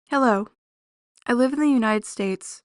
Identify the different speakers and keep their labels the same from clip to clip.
Speaker 1: Hello. I live in the United States.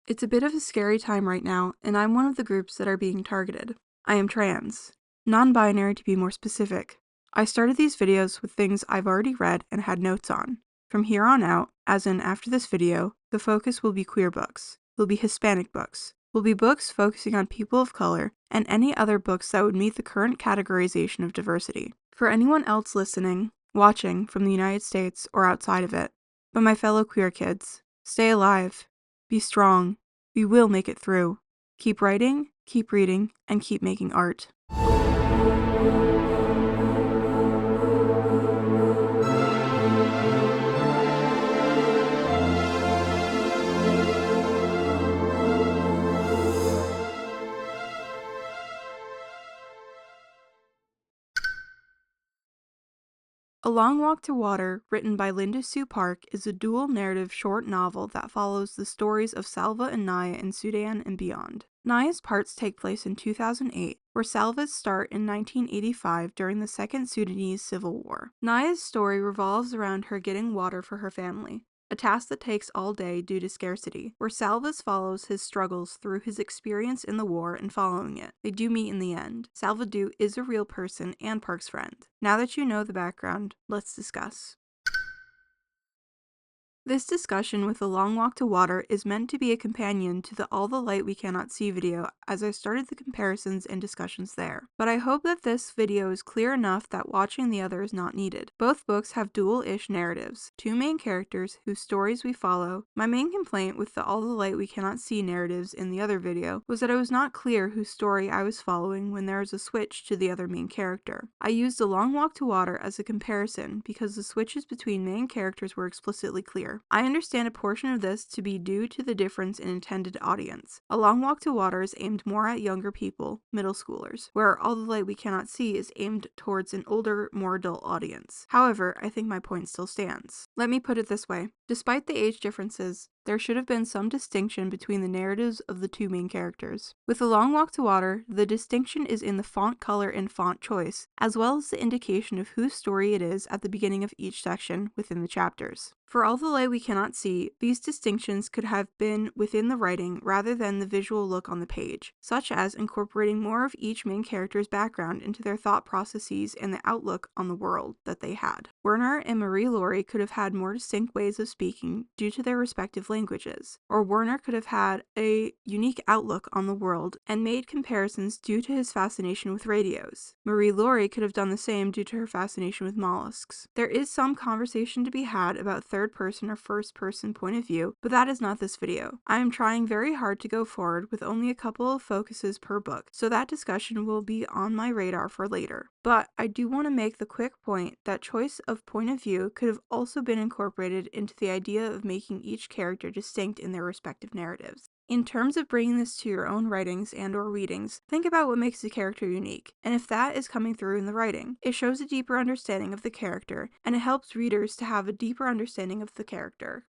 Speaker 1: It's a bit of a scary time right now, and I'm one of the groups that are being targeted. I am trans. Non-binary to be more specific. I started these videos with things I've already read and had notes on. From here on out, as in after this video, the focus will be queer books, will be Hispanic books, will be books focusing on people of color, and any other books that would meet the current categorization of diversity. For anyone else listening, watching from the United States or outside of it, but my fellow queer kids, stay alive, be strong, we will make it through. Keep writing, keep reading, and keep making art. A Long Walk to Water, written by Linda Sue Park, is a dual narrative short novel that follows the stories of Salva and Naya in Sudan and beyond. Naya's parts take place in 2008, where Salva's start in 1985 during the Second Sudanese Civil War. Naya's story revolves around her getting water for her family, a task that takes all day due to scarcity, where Salvas follows his struggles through his experience in the war and following it. They do meet in the end. Salvador is a real person and Park's friend. Now that you know the background, let's discuss. This discussion with A Long Walk to Water is meant to be a companion to the All the Light We Cannot See video, as I started the comparisons and discussions there. But I hope that this video is clear enough that watching the other is not needed. Both books have dual-ish narratives, two main characters whose stories we follow. My main complaint with the All the Light We Cannot See narratives in the other video was that it was not clear whose story I was following when there was a switch to the other main character. I used A Long Walk to Water as a comparison because the switches between main characters were explicitly clear. I understand a portion of this to be due to the difference in intended audience. A Long Walk to Water is aimed more at younger people, middle schoolers, where All the Light We Cannot See is aimed towards an older, more adult audience. However, I think my point still stands. Let me put it this way. Despite the age differences, there should have been some distinction between the narratives of the two main characters. With A Long Walk to Water, the distinction is in the font color and font choice, as well as the indication of whose story it is at the beginning of each section within the chapters. For All the Light We Cannot See, these distinctions could have been within the writing rather than the visual look on the page, such as incorporating more of each main character's background into their thought processes and the outlook on the world that they had. Werner and Marie-Laure could have had more distinct ways of speaking due to their respective languages, or Werner could have had a unique outlook on the world and made comparisons due to his fascination with radios. Marie-Laure could have done the same due to her fascination with mollusks. There is some conversation to be had about third-person or first-person point of view, but that is not this video. I am trying very hard to go forward with only a couple of focuses per book, so that discussion will be on my radar for later. But I do want to make the quick point that choice of point of view could have also been incorporated into the idea of making each character distinct in their respective narratives. In terms of bringing this to your own writings and/or readings, think about what makes a character unique, and if that is coming through in the writing, it shows a deeper understanding of the character, and it helps readers to have a deeper understanding of the character.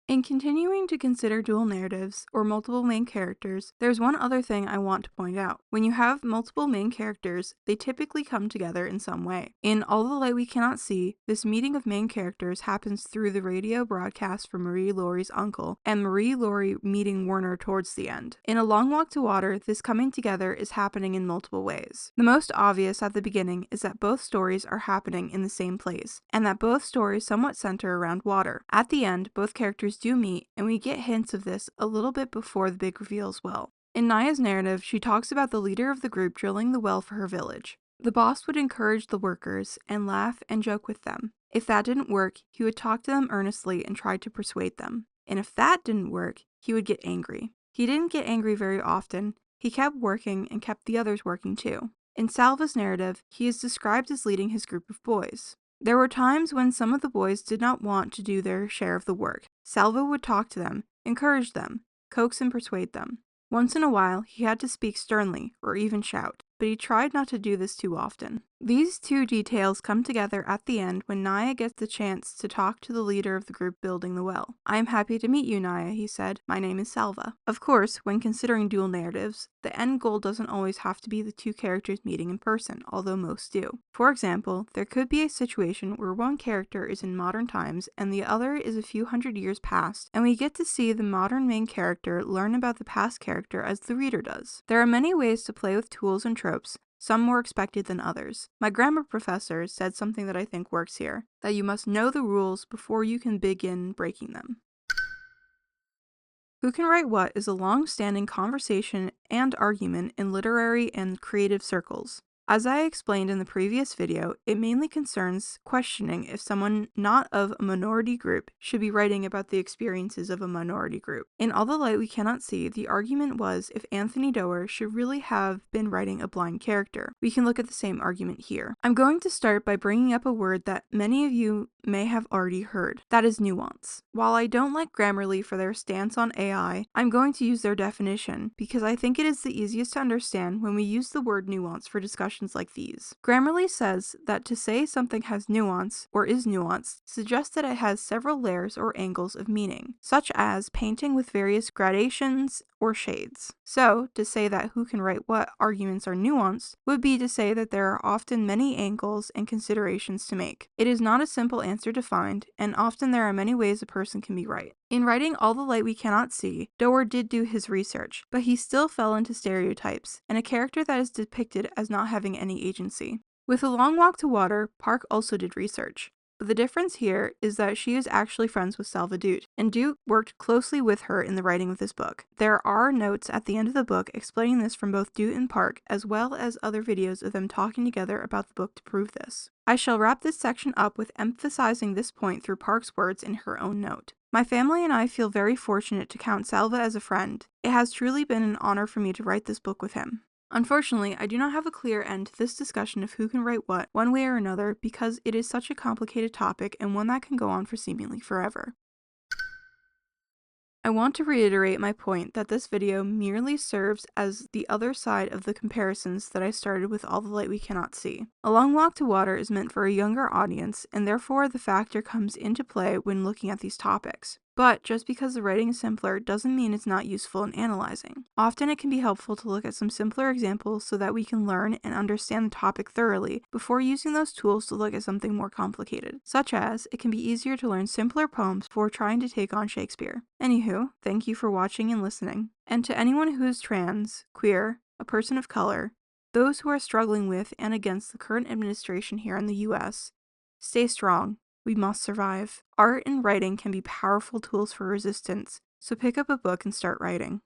Speaker 1: In continuing to consider dual narratives, or multiple main characters, there's one other thing I want to point out. When you have multiple main characters, they typically come together in some way. In All the Light We Cannot See, this meeting of main characters happens through the radio broadcast from Marie-Laure's uncle, and Marie-Laure meeting Werner towards the end. In A Long Walk to Water, this coming together is happening in multiple ways. The most obvious at the beginning is that both stories are happening in the same place, and that both stories somewhat center around water. At the end, both characters do meet, and we get hints of this a little bit before the big reveal as well. In Naya's narrative, she talks about the leader of the group drilling the well for her village. The boss would encourage the workers and laugh and joke with them. If that didn't work, he would talk to them earnestly and try to persuade them. And if that didn't work, he would get angry. He didn't get angry very often. He kept working and kept the others working too. In Salva's narrative, he is described as leading his group of boys. There were times when some of the boys did not want to do their share of the work. Salva would talk to them, encourage them, coax and persuade them. Once in a while, he had to speak sternly, or even shout, but he tried not to do this too often. These two details come together at the end when Naya gets the chance to talk to the leader of the group building the well. "I am happy to meet you, Naya," he said. "My name is Salva." Of course, when considering dual narratives, the end goal doesn't always have to be the two characters meeting in person, although most do. For example, there could be a situation where one character is in modern times and the other is a few hundred years past, and we get to see the modern main character learn about the past character as the reader does. There are many ways to play with tools and tropes, some more expected than others. My grammar professor said something that I think works here, that you must know the rules before you can begin breaking them. Who can write what is a long-standing conversation and argument in literary and creative circles. As I explained in the previous video, it mainly concerns questioning if someone not of a minority group should be writing about the experiences of a minority group. In All the Light We Cannot See, the argument was if Anthony Doerr should really have been writing a blind character. We can look at the same argument here. I'm going to start by bringing up a word that many of you may have already heard. That is nuance. While I don't like Grammarly for their stance on AI, I'm going to use their definition because I think it is the easiest to understand when we use the word nuance for discussions like these. Grammarly says that to say something has nuance or is nuanced suggests that it has several layers or angles of meaning, such as painting with various gradations or shades. So, to say that who can write what arguments are nuanced would be to say that there are often many angles and considerations to make. It is not a simple answer to find, and often there are many ways a person can be right. In writing All the Light We Cannot See, Doerr did do his research, but he still fell into stereotypes, and a character that is depicted as not having any agency. With A Long Walk to Water, Park also did research. But the difference here is that she is actually friends with Salva Doerr, and Doerr worked closely with her in the writing of this book. There are notes at the end of the book explaining this from both Doerr and Park, as well as other videos of them talking together about the book to prove this. I shall wrap this section up with emphasizing this point through Park's words in her own note. "My family and I feel very fortunate to count Salva as a friend. It has truly been an honor for me to write this book with him." Unfortunately, I do not have a clear end to this discussion of who can write what, one way or another, because it is such a complicated topic and one that can go on for seemingly forever. I want to reiterate my point that this video merely serves as the other side of the comparisons that I started with All the Light We Cannot See. A Long Walk to Water is meant for a younger audience, and therefore the factor comes into play when looking at these topics. But just because the writing is simpler doesn't mean it's not useful in analyzing. Often it can be helpful to look at some simpler examples so that we can learn and understand the topic thoroughly before using those tools to look at something more complicated. Such as, it can be easier to learn simpler poems before trying to take on Shakespeare. Anywho, thank you for watching and listening. And to anyone who is trans, queer, a person of color, those who are struggling with and against the current administration here in the US, stay strong. We must survive. Art and writing can be powerful tools for resistance, so pick up a book and start writing.